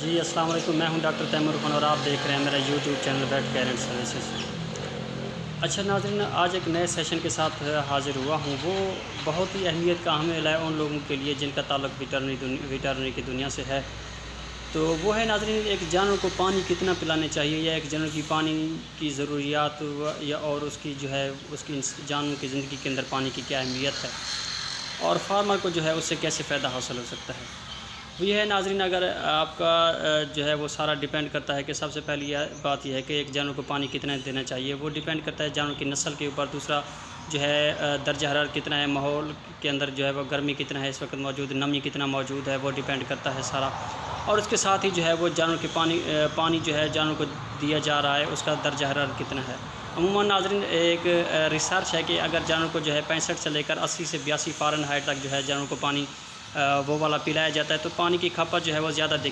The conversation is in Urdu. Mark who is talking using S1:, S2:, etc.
S1: جی السلام علیکم، میں ہوں ڈاکٹر تیمور خان اور آپ دیکھ رہے ہیں میرا YouTube channel vet care and services. اچھا ناظرین، آج ایک نئے سیشن کے ساتھ حاضر ہوا ہوں۔ وہ بہت ہی اہمیت کا حامل ہے ان لوگوں کے لیے جن کا تعلق ویٹرنری کی دنیا سے ہے۔ تو وہ ہے ناظرین، ایک جانور کو پانی کتنا پلانے چاہیے، یا ایک جانور کی پانی کی ضروریات یا اور اس کی جانور کی زندگی کے اندر پانی کی کیا اہمیت ہے، اور فارمر کو جو ہے اس سے کیسے فائدہ حاصل ہو سکتا ہے۔ وہ یہ ہے ناظرین، اگر آپ کا جو ہے وہ سارا ڈیپینڈ کرتا ہے کہ سب سے پہلی بات یہ ہے کہ ایک جانور کو پانی کتنا دینا چاہیے۔ وہ ڈیپینڈ کرتا ہے جانور کی نسل کے اوپر۔ دوسرا جو ہے درجہ حرارت کتنا ہے، ماحول کے اندر جو ہے وہ گرمی کتنا ہے اس وقت موجود، نمی کتنا موجود ہے، وہ ڈیپینڈ کرتا ہے سارا۔ اور اس کے ساتھ ہی جو ہے وہ جانور کے پانی جو ہے جانور کو دیا جا رہا ہے اس کا درجہ حرارت کتنا ہے۔ عموماً ناظرین ایک ریسرچ ہے کہ اگر جانور کو جو ہے 65 سے لے کر 80 سے 82 فارن ہائٹ تک جو ہے جانور کو پانی وہ والا پلایا جاتا ہے تو پانی کی کھپت جو ہے وہ زیادہ دیکھی